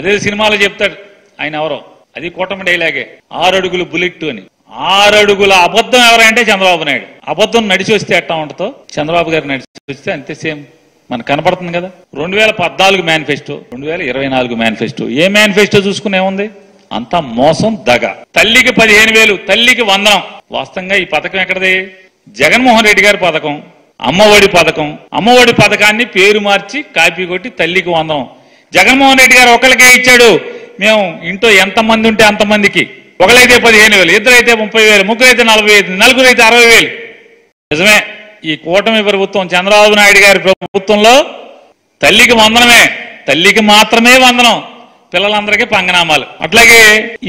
అదే సినిమాలో చెప్తాడు ఆయన ఎవరో, అది కూటమి డైలాగే, 6 అడుగులు బుల్లెట్ అని. 6 అడుగుల అబద్ధం ఎవరంటే చంద్రబాబు నాయుడు. అబద్ధం నడిచి వస్తే ఎట్టా ఉంటుందో చంద్రబాబు గారు నడిచి వస్తే అంతే సేమ్ మనకు కనపడుతుంది కదా. 2014 మేనిఫెస్టో, 2024 మేనిఫెస్టో, ఏ మేనిఫెస్టో చూసుకుని ఏముంది? అంతా మోసం, దగ. తల్లికి 15,000, తల్లికి 100. వాస్తవంగా ఈ పథకం ఎక్కడది? జగన్మోహన్ రెడ్డి గారి పథకం, అమ్మఒడి పథకం. అమ్మఒడి పథకాన్ని పేరు మార్చి కాపీ కొట్టి తల్లికి 100. జగన్మోహన్ రెడ్డి గారు ఒకరికే ఇచ్చాడు. మేము ఇంట్లో ఎంతమంది ఉంటే అంతమందికి, ఒకరైతే 15,000, ఇద్దరైతే 30,000, ముగ్గురైతే 40,000, నలుగురైతే 60,000. నిజమే, ఈ కూటమి ప్రభుత్వం చంద్రబాబు నాయుడు గారి ప్రభుత్వంలో తల్లికి 100మే, తల్లికి మాత్రమే 100, పిల్లలందరికీ పంగనామాలు. అట్లాగే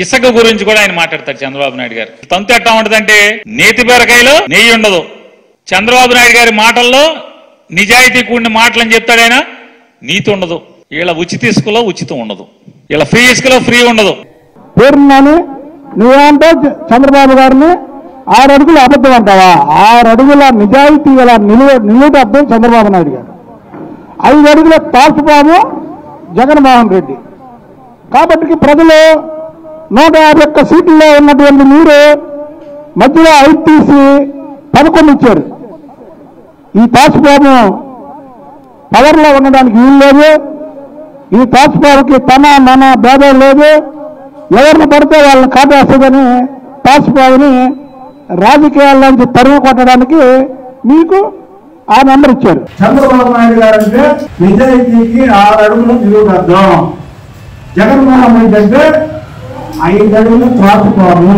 ఇసుక గురించి కూడా ఆయన మాట్లాడతారు చంద్రబాబు నాయుడు గారు. తంతు ఎట్టా ఉంటుందంటే నేతి బీరకాయలో నెయ్యి ఉండదు. చంద్రబాబు నాయుడు గారి మాటల్లో నిజాయితీ కూడిన మాటలు అని చెప్తాడు ఆయన, నీతి ఉండదు. వీళ్ళ ఉచిత ఇసుకలో ఉచితం ఉండదు, వీళ్ళ ఫ్రీ ఇసుకలో ఫ్రీ ఉండదు. పేరున్నాను నువ్వేంటో చంద్రబాబు గారిని 6 అడుగులు అబద్ధం అంటావా? 6 అడుగుల నిజాయితీ గల నిలువుట అర్థం చంద్రబాబు నాయుడు గారు. 5 అడుగుల తాల్పుబాబు జగన్మోహన్ రెడ్డి. కాబట్టి ప్రజలు 151 సీట్లలో ఉన్నటువంటి మీరు మధ్యలో 5 తీసి 11 ఇచ్చారు. ఈ తాల్పుబాబు పవర్లో ఉండడానికి వీలు లేదు. ఈ తాల్పుబాబుకి తన మన భేదం లేదు. ఎవరిని పడితే వాళ్ళని కాపేస్తుందని తాల్పుబాబుని రాజకీయాల్లోంచి తరుము కొట్టడానికి మీకు ఆ నెంబర్ ఇచ్చారు. చంద్రబాబు నాయుడు గారు అంటే నిజాయితీకి 6 అడుగులు నిలువుటద్దాం. జగన్మోహన్ రెడ్డి అంటే 5 అడుగులు త్రాసుకోము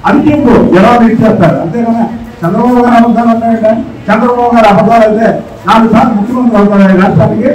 అని చెప్పు జవాబు ఇచ్చేస్తారు. అంతేగానే చంద్రబాబు గారు అబద్ధాలు ఉంటాయి. చంద్రబాబు గారు అబద్ధాలు అయితే 4 సార్లు ముఖ్యమంత్రి అవుతారు రాష్ట్రానికి.